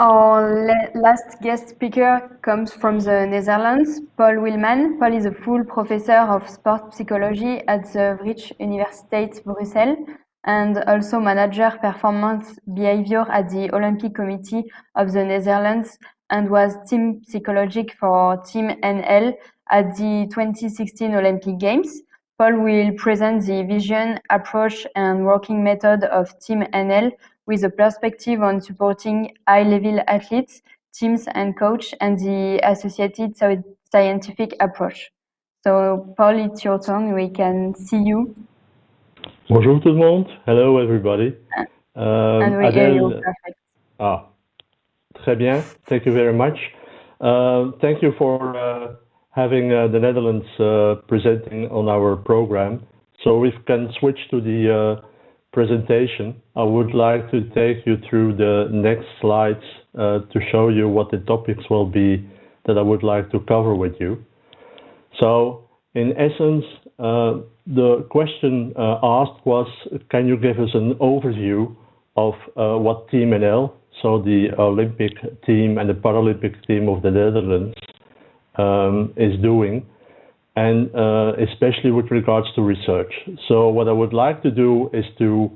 Our last guest speaker comes from the Netherlands, Paul Wylleman. Paul is a full professor of sport psychology at the Vrije Universiteit Brussels and also manager performance behavior at the Olympic Committee of the Netherlands and was team psychologic for TeamNL at the 2016 Olympic Games. Paul will present the vision, approach and working method of TeamNL with a perspective on supporting high-level athletes, teams and coach, and the associated scientific approach. So, Paul, it's your turn. We can see you. Bonjour tout le monde. Hello everybody. And we hear you perfect. Très bien. Thank you very much. Thank you for having the Netherlands presenting on our program. So we can switch to the presentation. I would like to take you through the next slides to show you what the topics will be that I would like to cover with you. So in essence, the question asked was, can you give us an overview of what TeamNL, so the Olympic team and the Paralympic team of the Netherlands, is doing, and especially with regards to research. So what I would like to do is to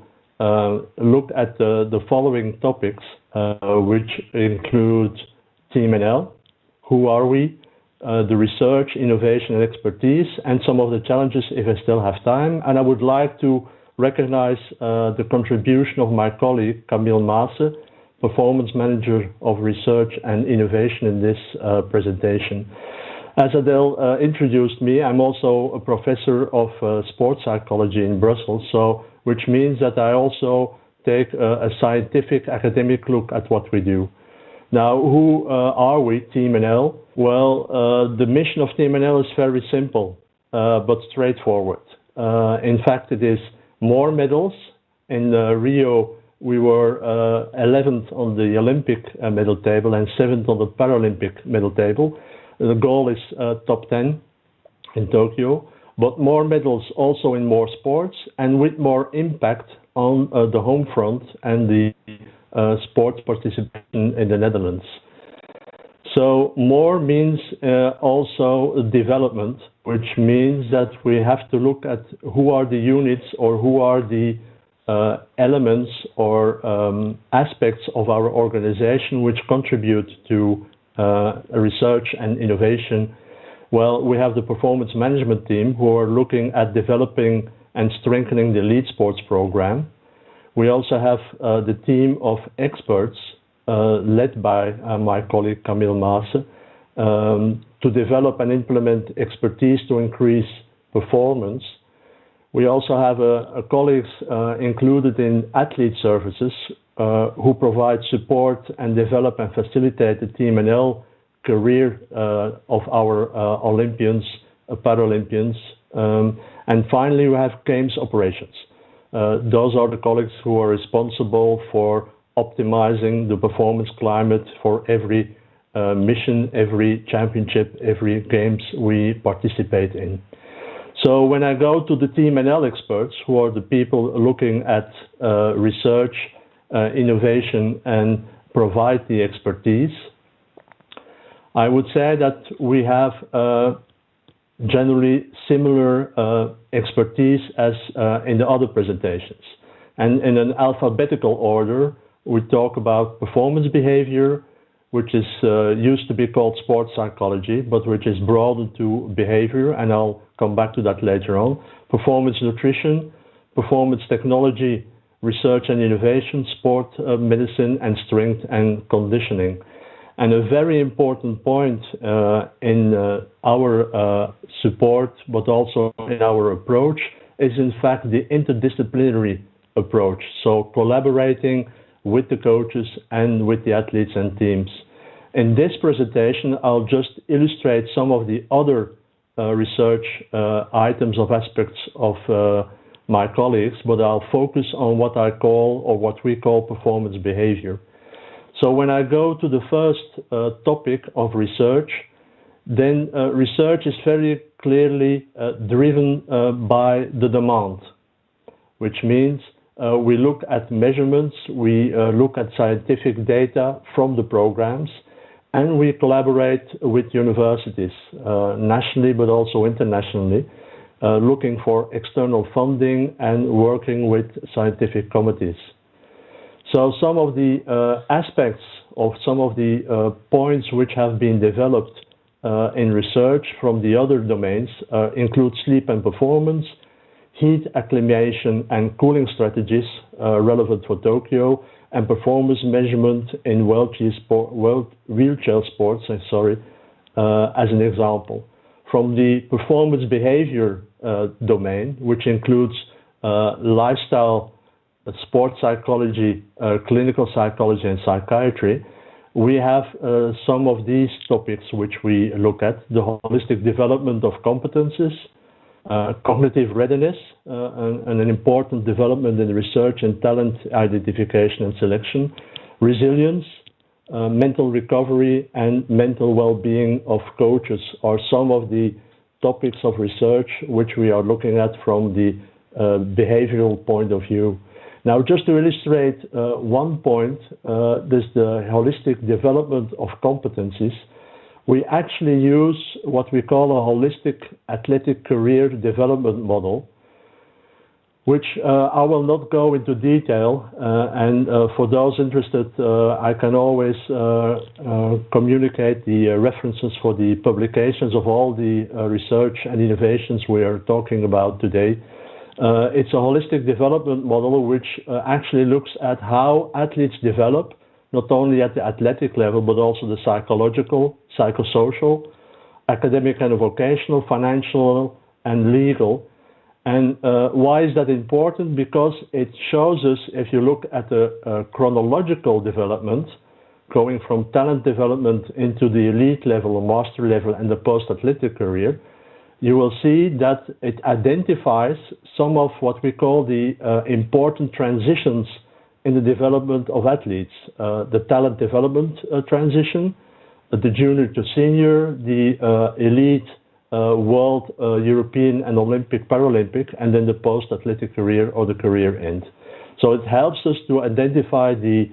look at the following topics, which include TeamNL, who are we, the research, innovation and expertise, and some of the challenges if I still have time. And I would like to recognize the contribution of my colleague Camille Maasse, Performance Manager of Research and Innovation in this presentation. As Adele introduced me, I'm also a professor of sports psychology in Brussels, so which means that I also take a scientific academic look at what we do. Now, who are we, TeamNL? Well, the mission of TeamNL is very simple, but straightforward. In fact, it is more medals. In Rio, we were 11th on the Olympic medal table and 7th on the Paralympic medal table. The goal is top 10 in Tokyo, but more medals also in more sports and with more impact on the home front and the sports participation in the Netherlands. So more means also development, which means that we have to look at who are the units or who are the elements or aspects of our organization which contribute to research and innovation. Well, we have the performance management team who are looking at developing and strengthening the elite sports program. We also have the team of experts led by my colleague Camille Maasse to develop and implement expertise to increase performance. We also have colleagues included in athlete services who provide support and develop and facilitate the TeamNL career of our Olympians, Paralympians. And finally, we have games operations. Those are the colleagues who are responsible for optimizing the performance climate for every mission, every championship, every games we participate in. So when I go to the TeamNL experts, who are the people looking at research, innovation, and provide the expertise, I would say that we have generally similar expertise as in the other presentations. And in an alphabetical order, we talk about performance behavior, which is used to be called sports psychology, but which is broadened to behavior, and I'll come back to that later on. Performance nutrition, performance technology, research and innovation, sport medicine, and strength and conditioning. And a very important point in our support, but also in our approach, is in fact the interdisciplinary approach. So collaborating with the coaches and with the athletes and teams. In this presentation, I'll just illustrate some of the other research items of aspects of my colleagues, but I'll focus on what I call, or what we call, performance behavior. So when I go to the first topic of research, then research is very clearly driven by the demand, which means we look at measurements, we look at scientific data from the programs, and we collaborate with universities, nationally but also internationally, looking for external funding and working with scientific committees. So some of the aspects of some of the points which have been developed in research from the other domains include sleep and performance, heat acclimation and cooling strategies relevant for Tokyo, and performance measurement in wheelchair sports, as an example. From the performance behavior domain, which includes lifestyle, sports psychology, clinical psychology, and psychiatry, we have some of these topics which we look at: the holistic development of competences, cognitive readiness, and an important development in research and talent identification and selection, resilience, mental recovery, and mental well-being of coaches are some of the topics of research which we are looking at from the behavioral point of view. Now, just to illustrate one point, this the holistic development of competencies. We actually use what we call a holistic athletic career development model, which I will not go into detail, and for those interested, I can always communicate the references for the publications of all the research and innovations we are talking about today. It's a holistic development model which actually looks at how athletes develop, not only at the athletic level, but also the psychological, psychosocial, academic and vocational, financial and legal. And why is that important? Because it shows us, if you look at the chronological development, going from talent development into the elite level or master level and the post-athletic career, you will see that it identifies some of what we call the important transitions in the development of athletes. The talent development transition, the junior to senior, the elite, world, European and Olympic, Paralympic, and then the post-athletic career or the career end. So it helps us to identify the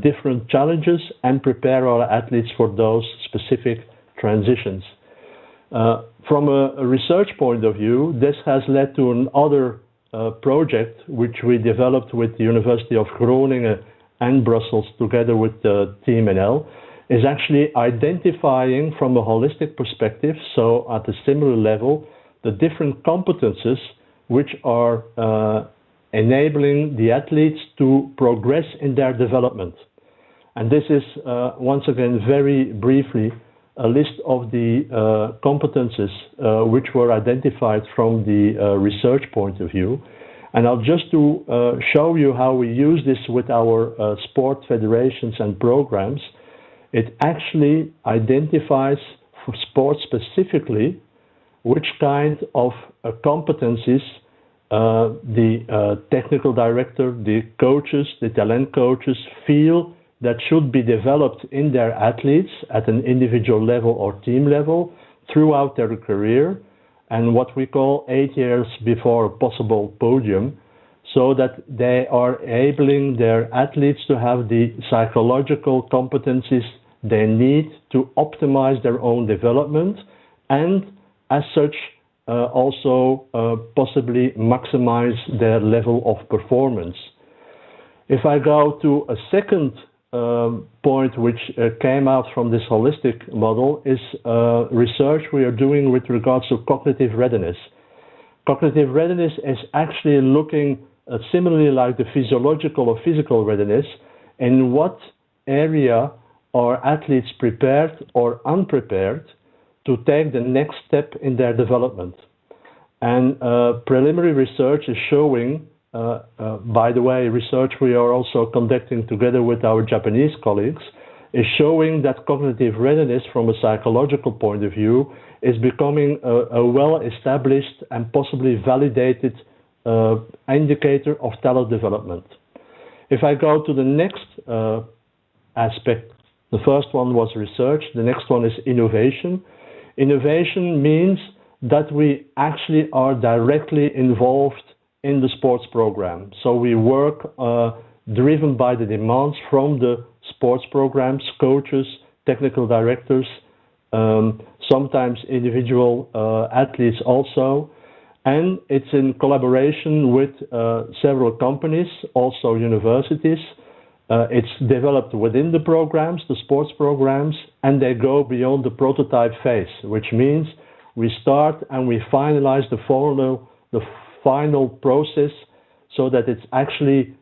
different challenges and prepare our athletes for those specific transitions. From a research point of view, this has led to another project which we developed with the University of Groningen and Brussels together with the TeamNL, is actually identifying from a holistic perspective, so at a similar level, the different competences which are enabling the athletes to progress in their development. And this is, once again, very briefly, a list of the competences which were identified from the research point of view. And I'll just to show you how we use this with our sport federations and programs. It actually identifies for sports specifically which kind of competencies the technical director, the coaches, the talent coaches feel that should be developed in their athletes at an individual level or team level throughout their career, and what we call 8 years before a possible podium, so that they are enabling their athletes to have the psychological competencies they need to optimize their own development, and as such also possibly maximize their level of performance. If I go to a second point which came out from this holistic model is research we are doing with regards to cognitive readiness. Cognitive readiness is actually looking similarly like the physiological or physical readiness, in what area are athletes prepared or unprepared to take the next step in their development. And preliminary research is showing, by the way, research we are also conducting together with our Japanese colleagues, is showing that cognitive readiness from a psychological point of view is becoming a well-established and possibly validated indicator of talent development. If I go to the next aspect, the first one was research, the next one is innovation. Innovation means that we actually are directly involved in the sports program. So we work driven by the demands from the sports programs, coaches, technical directors, sometimes individual athletes also. And it's in collaboration with several companies, also universities. It's developed within the programs, the sports programs, and they go beyond the prototype phase, which means we start and we finalize the final process so that it's actually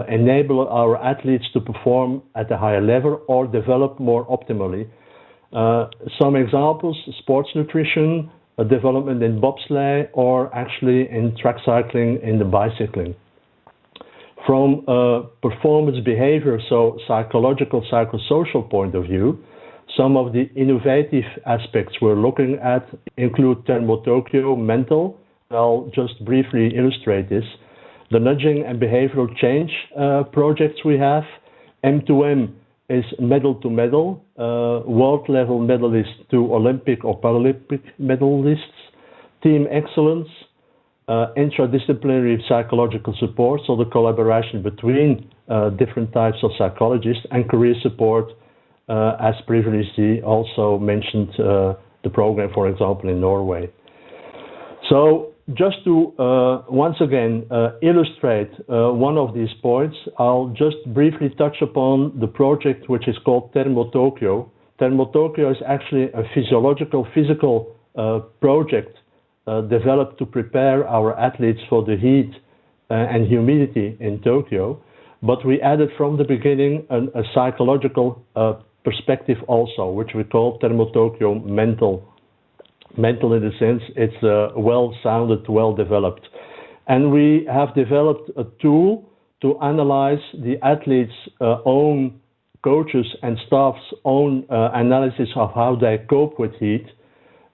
enable our athletes to perform at a higher level or develop more optimally. Some examples: sports nutrition, development in bobsleigh, or actually in track cycling in the bicycling. From a performance behavior, so psychological, psychosocial point of view, some of the innovative aspects we're looking at include Thermo Tokyo, mental. I'll just briefly illustrate this. The nudging and behavioral change projects we have. M2M is medal to medal, world level medalists to Olympic or Paralympic medalists. Team excellence, intradisciplinary psychological support, so the collaboration between different types of psychologists, and career support, as previously also mentioned, the program, for example, in Norway. So just to once again illustrate one of these points, I'll just briefly touch upon the project which is called Thermo Tokyo. Thermo Tokyo is actually a physical project developed to prepare our athletes for the heat and humidity in Tokyo, but we added from the beginning a psychological perspective also, which we call Thermo Tokyo mental. Mental in the sense it's well-sounded, well-developed. And we have developed a tool to analyze the athletes' own coaches and staff's own analysis of how they cope with heat,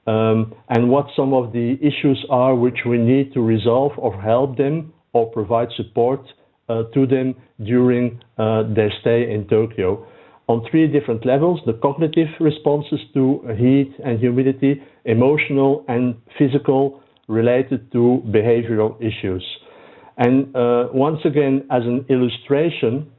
and what some of the issues are which we need to resolve or help them or provide support to them during their stay in Tokyo. On 3 different levels: the cognitive responses to heat and humidity, emotional and physical related to behavioral issues. And once again, as an illustration,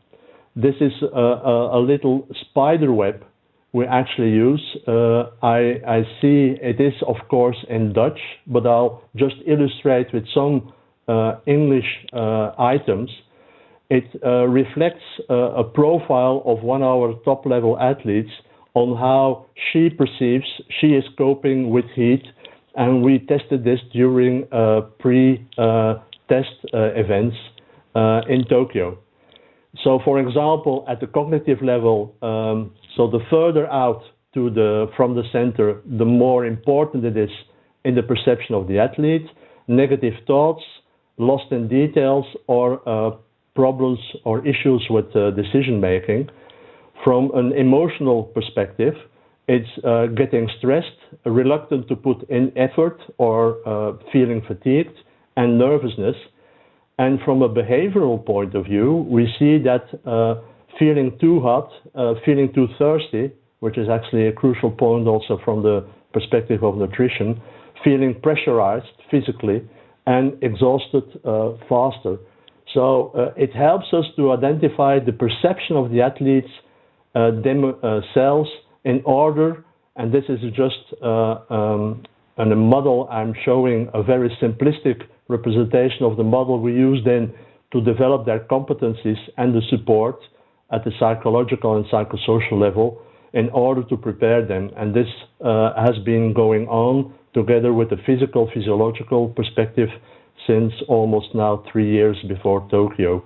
this is a little spider web we actually use. I see it is, of course, in Dutch, but I'll just illustrate with some English items. It reflects a profile of one of our top-level athletes on how she perceives she is coping with heat, and we tested this during pre-test events in Tokyo. So, for example, at the cognitive level, so the further out from the center, the more important it is in the perception of the athlete. Negative thoughts, lost in details, or problems or issues with decision making. From an emotional perspective, it's getting stressed, reluctant to put in effort, or feeling fatigued, and nervousness. And from a behavioral point of view, we see that feeling too hot, feeling too thirsty, which is actually a crucial point also from the perspective of nutrition, feeling pressurized physically, and exhausted faster. So it helps us to identify the perception of the athletes themselves in order, and this is just a model I'm showing, a very simplistic representation of the model we use then to develop their competencies and the support at the psychological and psychosocial level in order to prepare them. And this has been going on together with the physiological perspective since almost now 3 years before Tokyo.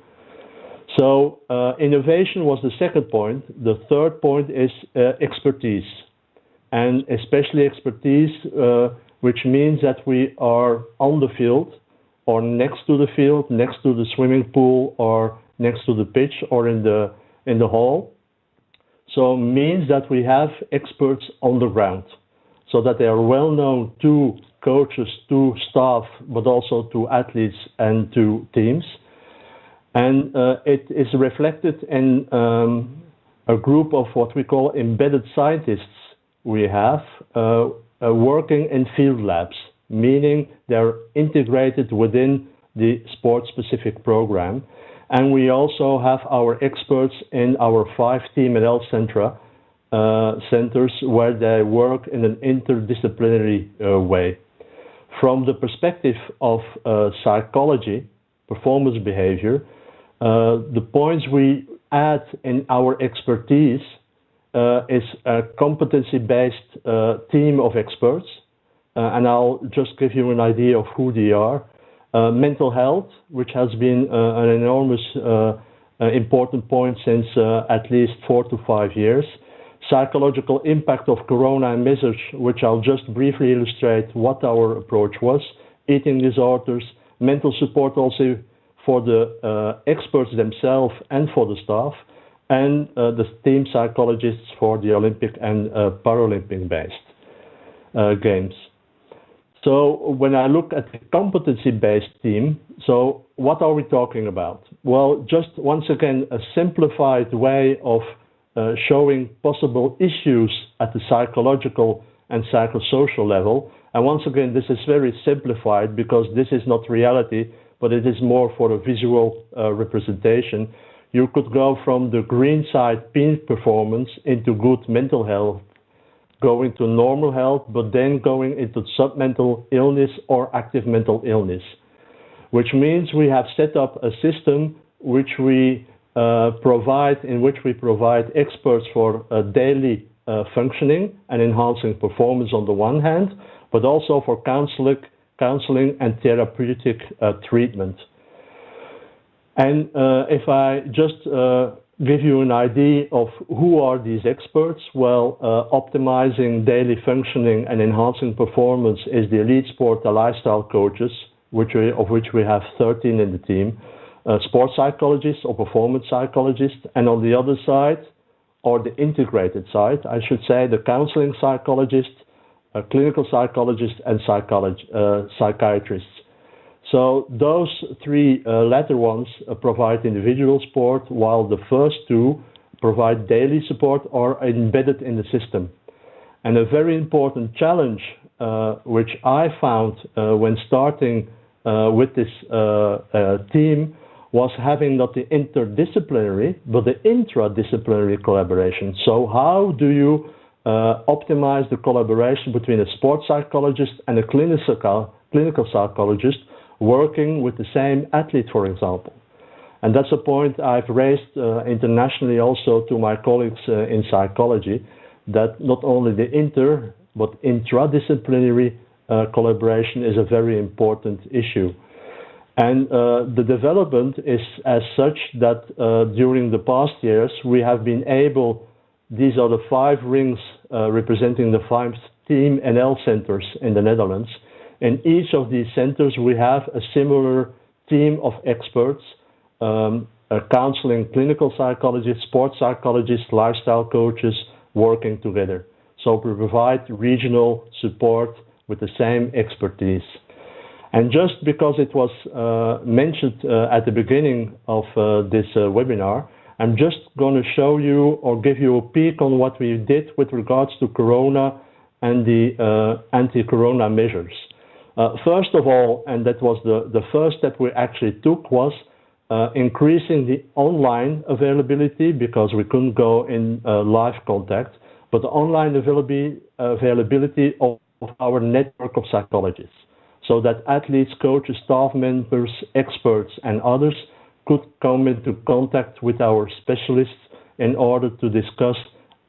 So innovation was the second point. The third point is expertise, and especially expertise, which means that we are on the field or next to the field, next to the swimming pool, or next to the pitch, or in the hall. So means that we have experts on the ground, so that they are well known to coaches, to staff, but also to athletes and to teams. And it is reflected in a group of what we call embedded scientists we have working in field labs, meaning they're integrated within the sport-specific program. And we also have our experts in our 5 TeamNL centers where they work in an interdisciplinary way. From the perspective of psychology, performance behavior, the points we add in our expertise is a competency-based team of experts. And I'll just give you an idea of who they are. Mental health, which has been an enormous important point since at least 4 to 5 years. Psychological impact of corona and measures, which I'll just briefly illustrate what our approach was. Eating disorders, mental support also for the experts themselves and for the staff, and the team psychologists for the Olympic and Paralympic-based games. So when I look at the competency-based team, so what are we talking about? Well, just once again, a simplified way of showing possible issues at the psychological and psychosocial level. And once again, this is very simplified because this is not reality, but it is more for a visual representation. You could go from the green side, peak performance, into good mental health, going to normal health, but then going into submental illness or active mental illness, which means we have set up a system which we in which we provide experts for daily functioning and enhancing performance on the one hand, but also for counseling and therapeutic treatment. And if I just give you an idea of who are these experts, well, optimizing daily functioning and enhancing performance is the elite sport and lifestyle coaches, of which we have 13 in the team. Sports psychologists or performance psychologists, and on the other side, or the integrated side, I should say, the counseling psychologist, clinical psychologist, and psychiatrists. So those 3 latter ones provide individual support, while the first 2 provide daily support or are embedded in the system. And a very important challenge which I found when starting with this team was having not the interdisciplinary, but the intradisciplinary collaboration. So how do you optimize the collaboration between a sports psychologist and a clinical psychologist working with the same athlete, for example? And that's a point I've raised internationally also to my colleagues in psychology, that not only the but intradisciplinary collaboration is a very important issue. And the development is as such that during the past years, we have been able, these are the 5 rings representing the 5 TeamNL centers in the Netherlands. In each of these centers, we have a similar team of experts, counseling, clinical psychologists, sports psychologists, lifestyle coaches working together. So we provide regional support with the same expertise. And just because it was mentioned at the beginning of this webinar, I'm just going to show you or give you a peek on what we did with regards to Corona and the anti-Corona measures. First of all, and that was the first step we actually took, was increasing the online availability, because we couldn't go in live contact, but the online availability of our network of psychologists, so that athletes, coaches, staff members, experts, and others could come into contact with our specialists in order to discuss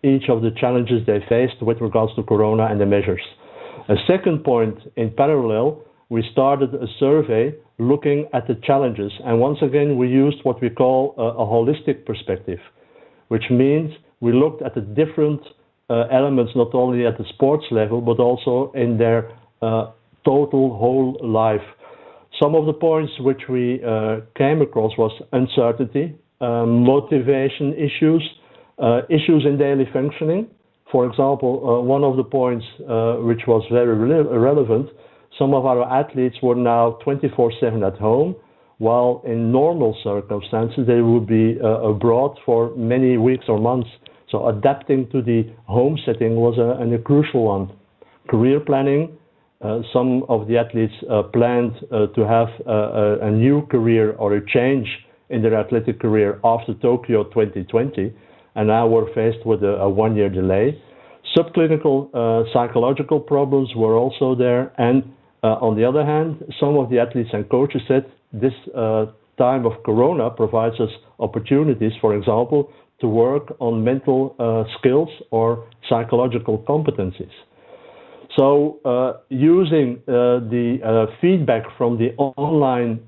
each of the challenges they faced with regards to Corona and the measures. A second point, in parallel, we started a survey looking at the challenges, and once again we used what we call a holistic perspective, which means we looked at the different elements, not only at the sports level, but also in their total whole life. Some of the points which we came across was uncertainty, motivation issues, issues in daily functioning. For example, one of the points which was very relevant, some of our athletes were now 24/7 at home, while in normal circumstances they would be abroad for many weeks or months. So adapting to the home setting was a crucial one. Career planning, some of the athletes planned to have a new career or a change in their athletic career after Tokyo 2020, and now we're faced with a one-year delay. Subclinical psychological problems were also there, and on the other hand, some of the athletes and coaches said this time of Corona provides us opportunities, for example, to work on mental skills or psychological competencies. So using the feedback from the online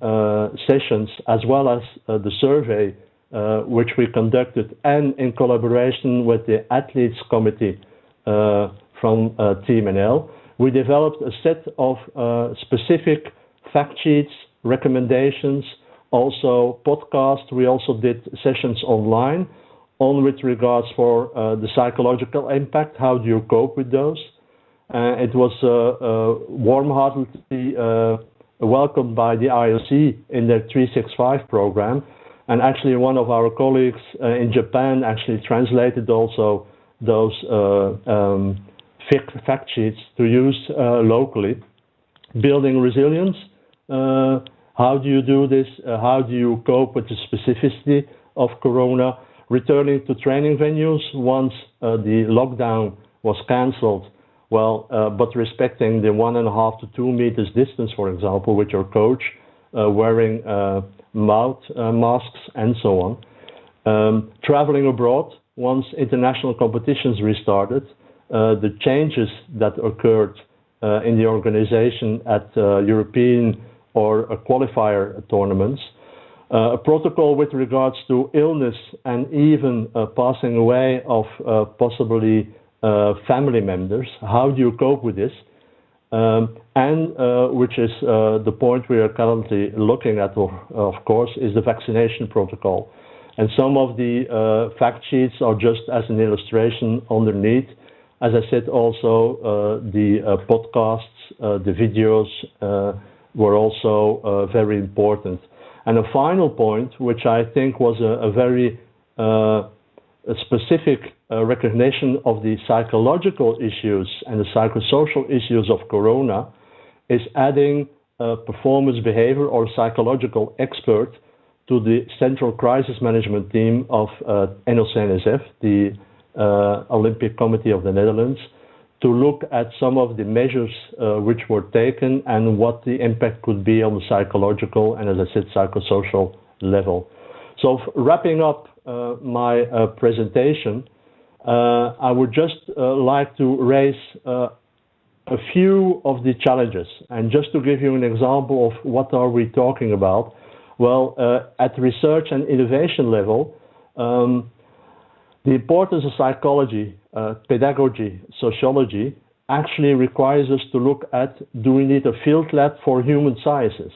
sessions as well as the survey which we conducted, and in collaboration with the athletes committee from TeamNL, we developed a set of specific fact sheets, recommendations, also podcasts. We also did sessions online on with regards for the psychological impact. How do you cope with those? It was warm-heartedly welcomed by the IOC in their 365 program, and actually one of our colleagues in Japan actually translated also those fact sheets to use locally. Building resilience, how do you do this? How do you cope with the specificity of Corona? Returning to training venues once the lockdown was cancelled, well, but respecting the 1.5 to 2 meters distance, for example, with your coach, wearing mouth masks and so on. Traveling abroad once international competitions restarted, the changes that occurred in the organization at European or qualifier tournaments, a protocol with regards to illness and even passing away of possibly family members. How do you cope with this? And which is the point we are currently looking at, of course, is the vaccination protocol. And some of the fact sheets are just as an illustration underneath. As I said, also the podcasts, the videos were also very important. And a final point, which I think was a very specific recognition of the psychological issues and the psychosocial issues of Corona, is adding a performance behavior or psychological expert to the central crisis management team of NOC-NSF, the Olympic Committee of the Netherlands, to look at some of the measures which were taken and what the impact could be on the psychological and, as I said, psychosocial level. So wrapping up my presentation, I would just like to raise a few of the challenges. And just to give you an example of what are we talking about, well, at research and innovation level, the importance of psychology, pedagogy, sociology actually requires us to look at, do we need a field lab for human sciences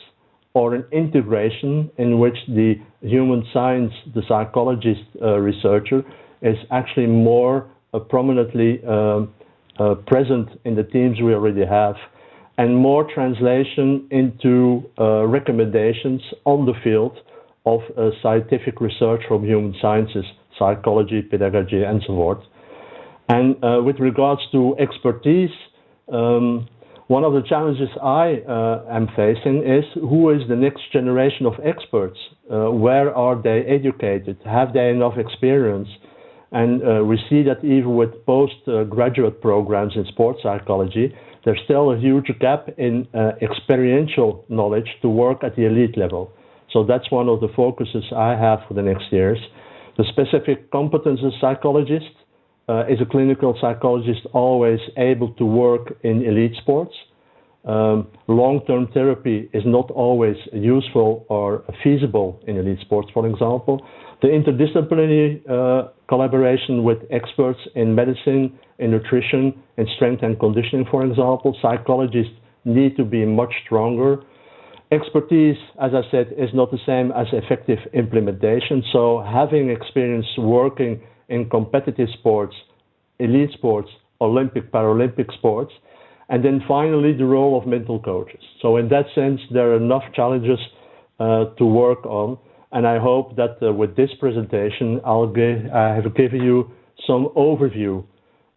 or an integration in which the human science, the psychologist researcher is actually more prominently present in the teams we already have, and more translation into recommendations on the field of scientific research from human sciences, psychology, pedagogy, and so forth. And with regards to expertise, one of the challenges I am facing is, who is the next generation of experts? Where are they educated? Have they enough experience? And we see that even with postgraduate programs in sports psychology, there's still a huge gap in experiential knowledge to work at the elite level. So that's one of the focuses I have for the next years. The specific competence of psychologist, is a clinical psychologist always able to work in elite sports? Long-term therapy is not always useful or feasible in elite sports, for example. The interdisciplinary collaboration with experts in medicine, in nutrition, in strength and conditioning, for example. Psychologists need to be much stronger. Expertise, as I said, is not the same as effective implementation. So having experience working in competitive sports, elite sports, Olympic, Paralympic sports, and then finally the role of mental coaches. So in that sense, there are enough challenges to work on, and I hope that with this presentation, I have given you some overview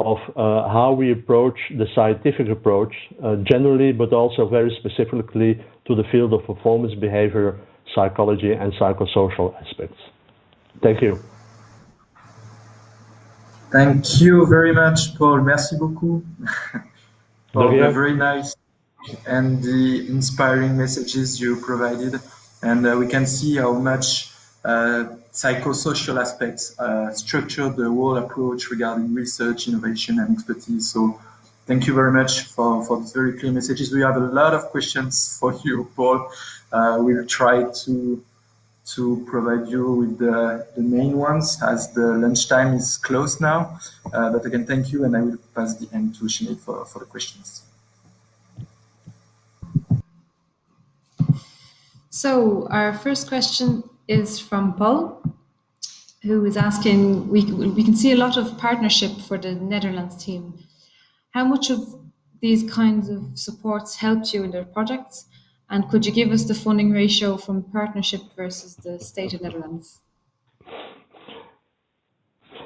of how we approach the scientific approach generally, but also very specifically to the field of performance behavior, psychology, and psychosocial aspects. Thank you. Thank you very much, Paul. Merci beaucoup for the very nice and the inspiring messages you provided. And we can see how much psychosocial aspects structure the whole approach regarding research, innovation, and expertise. So thank you very much for these very clear messages. We have a lot of questions for you, Paul. We'll try to provide you with the main ones as the lunchtime is closed now. But again, thank you, and I will pass the end to Sinead for the questions. So our first question is from Paul, who is asking, we can see a lot of partnership for the Netherlands team. How much of these kinds of supports helped you in their projects? And could you give us the funding ratio from partnership versus the state of Netherlands?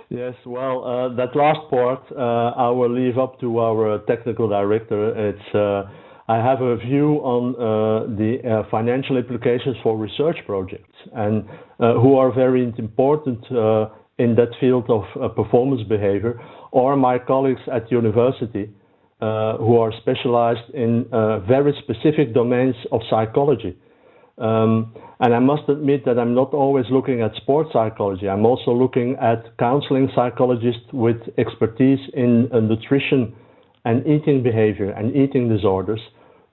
Yes, well, that last part I will leave up to our technical director. I have a view on the financial implications for research projects, and who are very important in that field of performance behavior, or my colleagues at university who are specialized in very specific domains of psychology. And I must admit that I'm not always looking at sports psychology. I'm also looking at counseling psychologists with expertise in nutrition and eating behavior and eating disorders,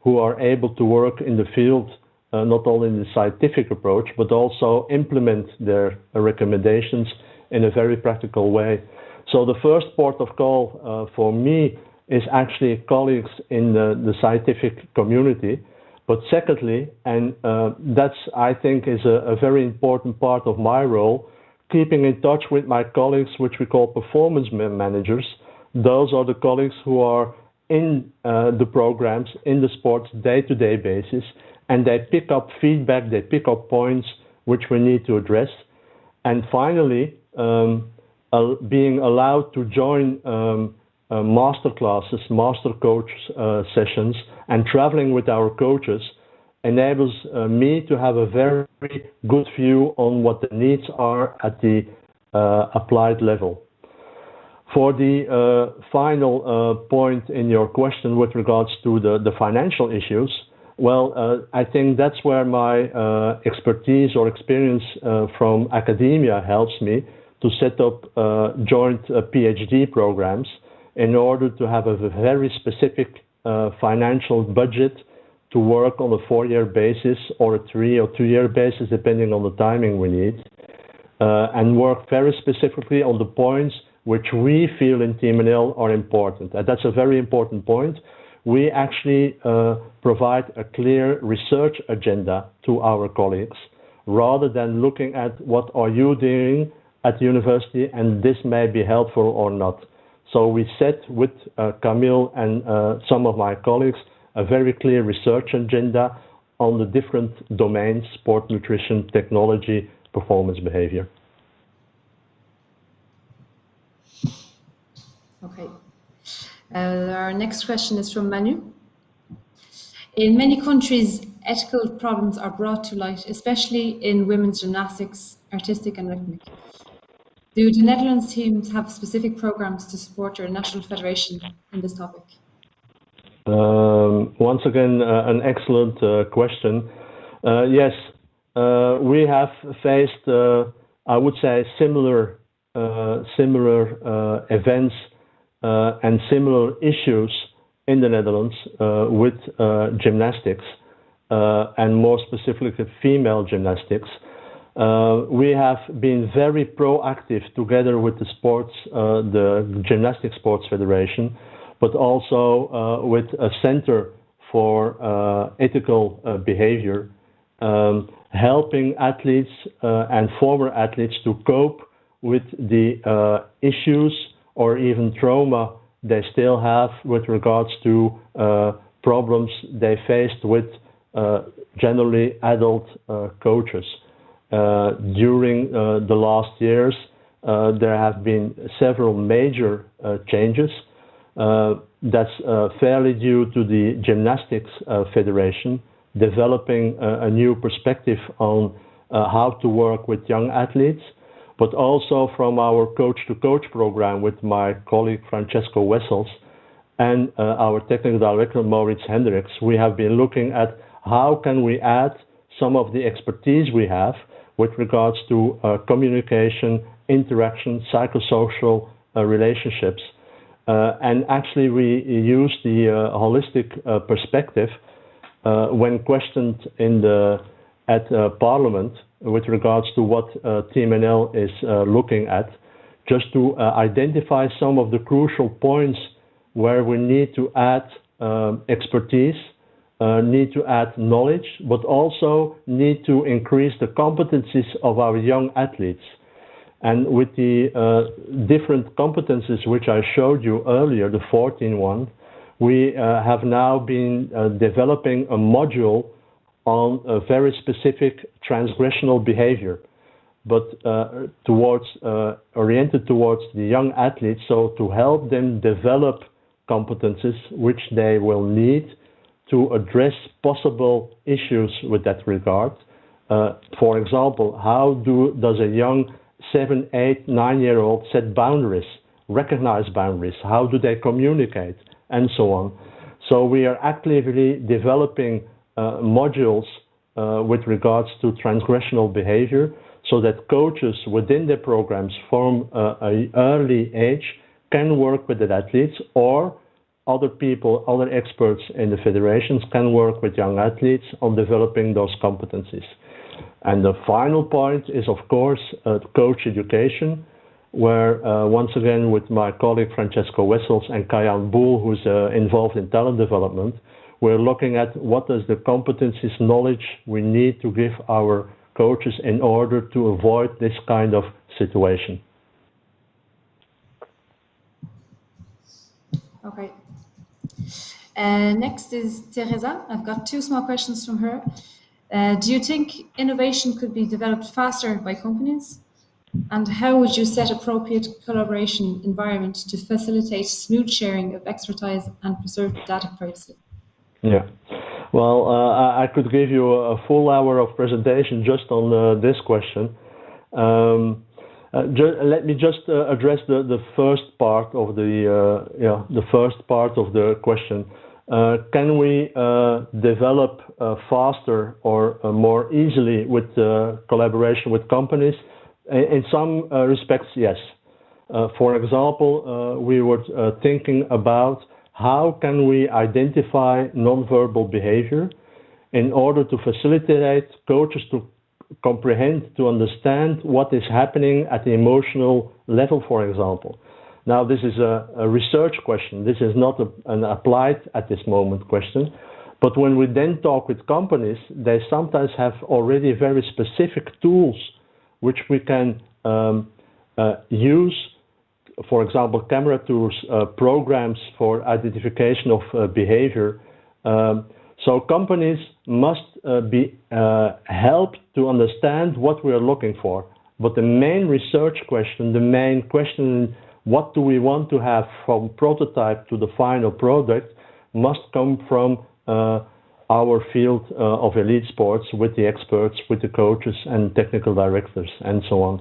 who are able to work in the field, not only in the scientific approach, but also implement their recommendations in a very practical way. So the first port of call for me is actually colleagues in the scientific community. But secondly, and that's, I think, is a very important part of my role, keeping in touch with my colleagues, which we call performance managers. Those are the colleagues who are in the programs, in the sports day-to-day basis, and they pick up feedback, they pick up points which we need to address. And finally, being allowed to join master classes, master coach sessions, and traveling with our coaches enables me to have a very good view on what the needs are at the applied level. For the final point in your question with regards to the financial issues, well, I think that's where my expertise or experience from academia helps me to set up joint PhD programs in order to have a very specific financial budget to work on a 4-year basis or a 3 or 2-year basis, depending on the timing we need, and work very specifically on the points which we feel in TeamNL are important. And that's a very important point. We actually provide a clear research agenda to our colleagues, rather than looking at what are you doing at the university and this may be helpful or not. So we set with Camille and some of my colleagues a very clear research agenda on the different domains: sport, nutrition, technology, performance behavior. Okay. Our next question is from Manu. In many countries, ethical problems are brought to light, especially in women's gymnastics, artistic and rhythmic. Do the Netherlands teams have specific programs to support your national federation in this topic? Once again, an excellent question. Yes, we have faced, I would say, similar events and similar issues in the Netherlands with gymnastics, and more specifically female gymnastics. We have been very proactive together with the sports, the Gymnastics Sports Federation, but also with a Center for Ethical Behavior, helping athletes and former athletes to cope with the issues or even trauma they still have with regards to problems they faced with generally adult coaches. During the last years, there have been several major changes. That's fairly due to the Gymnastics Federation developing a new perspective on how to work with young athletes, but also from our coach-to-coach program with my colleague Francesco Wessels and our technical director Maurits Hendricks. We have been looking at how can we add some of the expertise we have with regards to communication, interaction, psychosocial relationships. And actually we use the holistic perspective when questioned at Parliament with regards to what TeamNL is looking at, just to identify some of the crucial points where we need to add expertise, need to add knowledge, but also need to increase the competencies of our young athletes. And with the different competencies which I showed you earlier, the 14 one, we have now been developing a module on a very specific transgressional behavior, but oriented towards the young athletes, so to help them develop competencies which they will need to address possible issues with that regard. For example, how does a young 7, 8, 9-year-old set boundaries, recognize boundaries? How do they communicate? And so on. So we are actively developing modules with regards to transgressional behavior so that coaches within their programs from an early age can work with the athletes, or other people, other experts in the federations can work with young athletes on developing those competencies. And the final point is, of course, coach education, where once again with my colleague Francesco Wessels and Kayan Boel, who's involved in talent development, we're looking at what is the competencies, knowledge we need to give our coaches in order to avoid this kind of situation. Okay. Next is Teresa. I've got two small questions from her. Do you think innovation could be developed faster by companies? And how would you set appropriate collaboration environment to facilitate smooth sharing of expertise and preserve data privacy? Yeah, well, I could give you a full hour of presentation just on this question. Let me just address the first part of the question. Can we develop faster or more easily with collaboration with companies? In some respects, yes. For example, we were thinking about how can we identify nonverbal behavior in order to facilitate coaches to comprehend, to understand what is happening at the emotional level, for example. Now, this is a research question. This is not an applied at this moment question. But when we then talk with companies, they sometimes have already very specific tools which we can use, for example, camera tools, programs for identification of behavior. So companies must be helped to understand what we are looking for. But the main research question, the main question, what do we want to have from prototype to the final product, must come from our field of elite sports with the experts, with the coaches and technical directors and so on.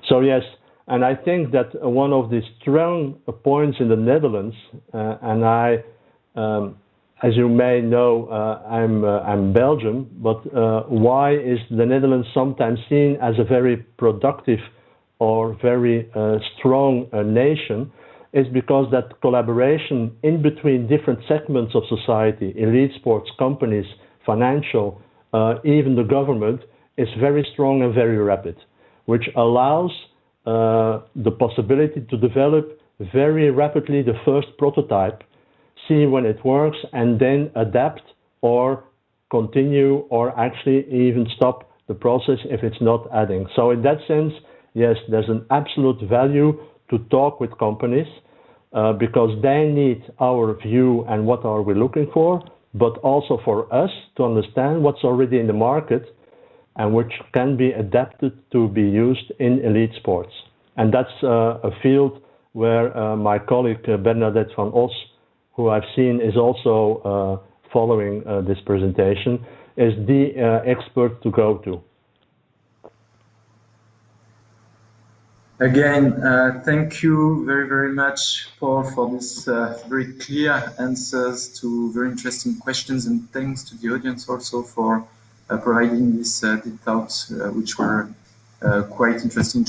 So yes, and I think that one of the strong points in the Netherlands, and I, as you may know, I'm Belgium, but why is the Netherlands sometimes seen as a very productive or very strong nation, is because that collaboration in between different segments of society, elite sports, companies, financial, even the government, is very strong and very rapid, which allows the possibility to develop very rapidly the first prototype, see when it works, and then adapt or continue or actually even stop the process if it's not adding. So in that sense, yes, there's an absolute value to talk with companies because they need our view and what are we looking for, but also for us to understand what's already in the market and which can be adapted to be used in elite sports. And that's a field where my colleague Bernadette van Os, who I've seen is also following this presentation, is the expert to go to. Again, thank you very, very much, Paul, for this very clear answers to very interesting questions, and thanks to the audience also for providing these deep thoughts, which were quite interesting.